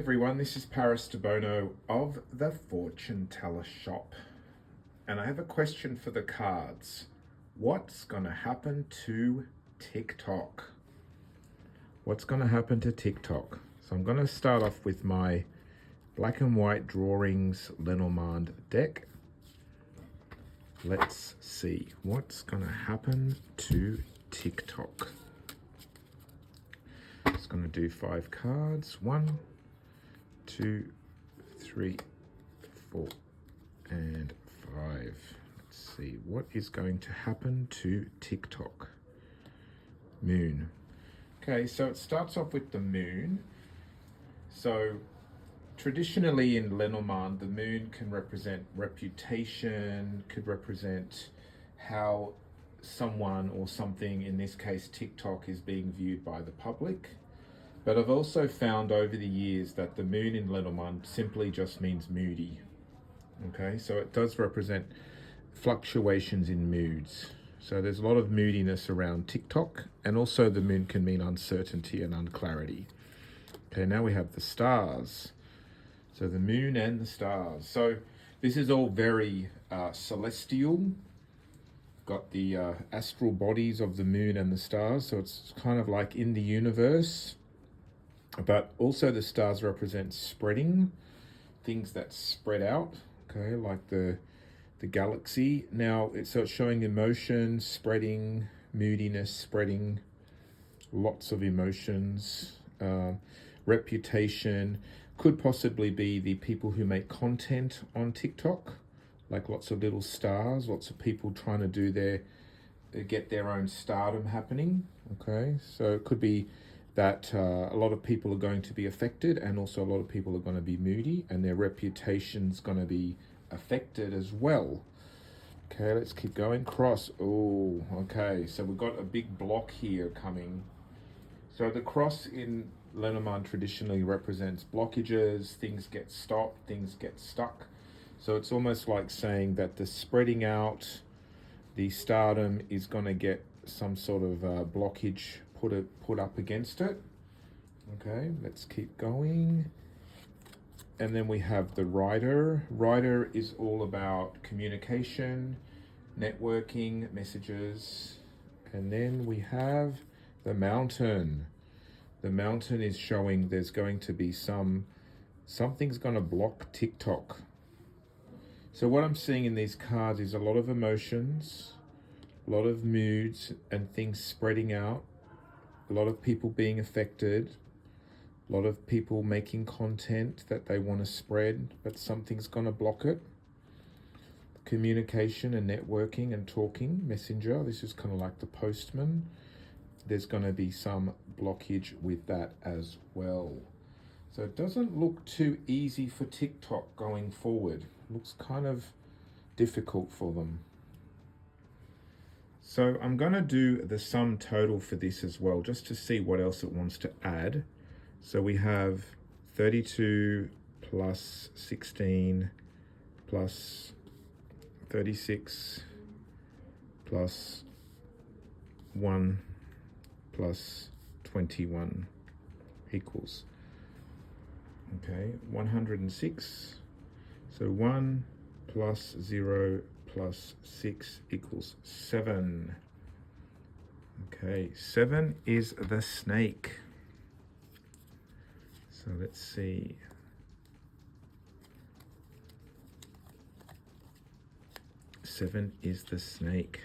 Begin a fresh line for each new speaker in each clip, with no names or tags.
everyone, this is Debono of the Fortune Teller Shop, and I have a question for the cards. What's going to happen to TikTok? What's going to happen to TikTok? So I'm going to start off with my black and white drawings Lenormand deck. Let's see what's going to happen to TikTok. It's going to do 5 cards. 1, 2, 3, 4, and 5. Let's see what is going to happen to TikTok. Moon. Okay, so it starts off with the moon. So traditionally in Lenormand, the moon can represent reputation, could represent how someone or something, in this case TikTok, is being viewed by the public. But I've also found over the years that the moon in Lenormand simply just means moody. Okay, so it does represent fluctuations in moods. So there's a lot of moodiness around TikTok, and also the moon can mean uncertainty and unclarity. Okay, now we have the stars. So the moon and the stars. So this is all very celestial. Got the astral bodies of the moon and the stars, so it's kind of like in the universe, but also the stars represent spreading, things that spread out, okay, like the galaxy. Now it's showing emotion, spreading, moodiness, spreading, lots of emotions. Reputation could possibly be the people who make content on TikTok, like lots of little stars, lots of people trying to get their own stardom happening. Okay, so it could be that a lot of people are going to be affected, and also a lot of people are going to be moody, and their reputation's going to be affected as well. Okay, let's keep going. Cross. Oh, okay, so we've got a big block here coming. So the cross in Lenormand traditionally represents blockages, things get stopped, things get stuck. So it's almost like saying that the spreading out, the stardom is going to get some sort of blockage put up against it. Okay, let's keep going. And then we have the rider. Rider is all about communication, networking, messages. And then we have the mountain. The mountain is showing there's going to be something's going to block TikTok. So what I'm seeing in these cards is a lot of emotions, a lot of moods and things spreading out, a lot of people being affected, a lot of people making content that they want to spread, but something's going to block it. Communication and networking and talking, messenger, this is kind of like the postman. There's going to be some blockage with that as well. So it doesn't look too easy for TikTok going forward. It looks kind of difficult for them. So I'm going to do the sum total for this as well, just to see what else it wants to add. So we have 32 plus 16 plus 36 plus 1 plus 21 equals, okay, 106. So 1 plus 0 plus 6 equals 7. Okay, 7 is the snake. So let's see. Seven is the snake.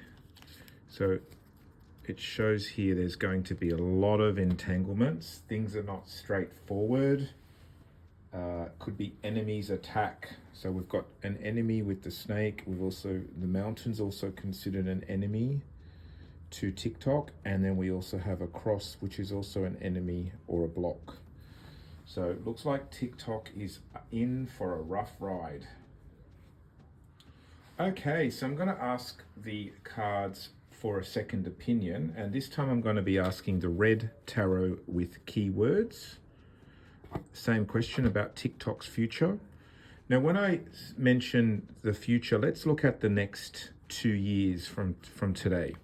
So it shows here there's going to be a lot of entanglements. Things are not straightforward. Could be enemies attack. So we've got an enemy with the snake. The mountain's also considered an enemy to TikTok. And then we also have a cross, which is also an enemy or a block. So it looks like TikTok is in for a rough ride. Okay, so I'm going to ask the cards for a second opinion, and this time I'm going to be asking the red tarot with keywords. Same question about TikTok's future. Now, when I mention the future, let's look at the next 2 years from today.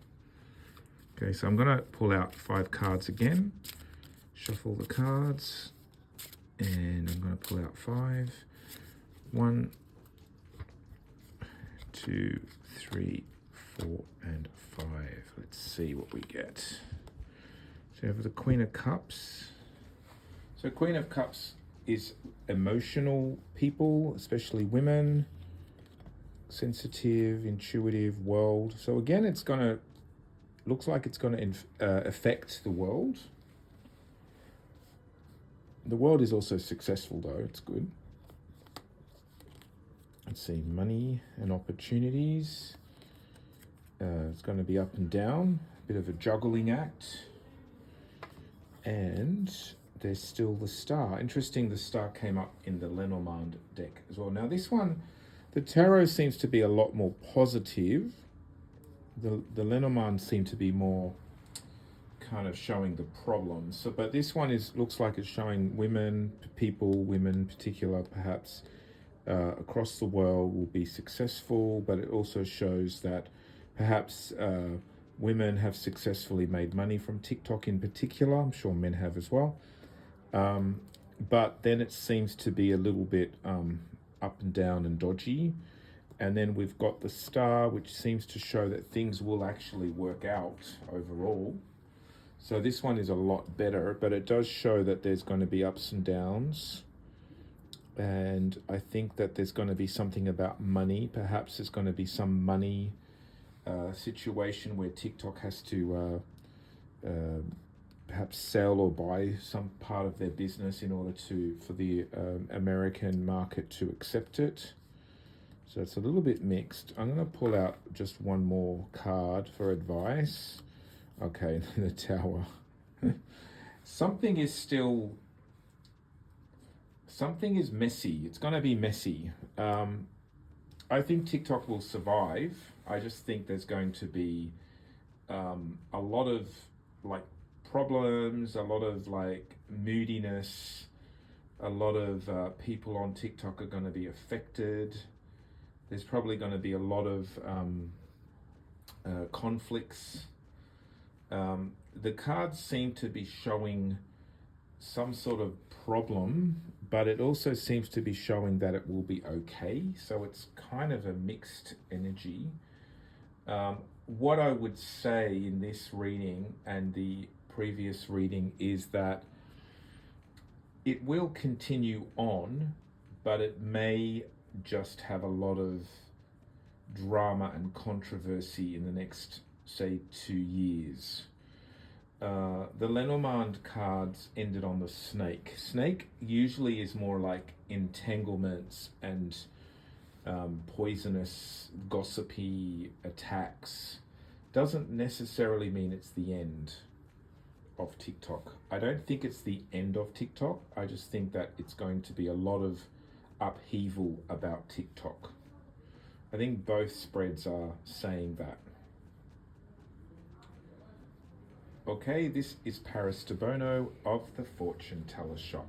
Okay, so I'm going to pull out 5 cards again, shuffle the cards, And I'm going to pull out 5. 1, 2, 3, 4, and 5. Let's see what we get. So we have the Queen of Cups. So Queen of Cups is emotional people, especially women, sensitive, intuitive world. So again, it's going to, looks like it's going to affect the world. The world is also successful though, it's good. Let's see, money and opportunities. It's going to be up and down, a bit of a juggling act. And there's still the star. Interesting, the star came up in the Lenormand deck as well. Now this one, the tarot seems to be a lot more positive. The Lenormand seem to be more kind of showing the problems. So, but this one looks like it's showing women in particular, perhaps across the world will be successful, but it also shows that perhaps women have successfully made money from TikTok in particular. I'm sure men have as well. But then it seems to be a little bit up and down and dodgy. And then we've got the star, which seems to show that things will actually work out overall. So this one is a lot better, but it does show that there's going to be ups and downs. And I think that there's going to be something about money. Perhaps there's going to be some money situation where TikTok has to perhaps sell or buy some part of their business in order for the American market to accept it. So it's a little bit mixed. I'm going to pull out just one more card for advice. Okay, the Tower. Something is messy. It's going to be messy. I think TikTok will survive. I just think there's going to be a lot of like problems, a lot of like moodiness, a lot of people on TikTok are going to be affected. There's probably going to be a lot of conflicts. The cards seem to be showing some sort of problem, but it also seems to be showing that it will be okay. So it's kind of a mixed energy. What I would say in this reading and the previous reading is that it will continue on, but it may just have a lot of drama and controversy in the next, say, 2 years. The Lenormand cards ended on the snake. Snake usually is more like entanglements and poisonous, gossipy attacks. Doesn't necessarily mean it's the end of TikTok. I don't think it's the end of TikTok. I just think that it's going to be a lot of upheaval about TikTok. I think both spreads are saying that. Okay, this is Paris Debono of the Fortune Teller Shop.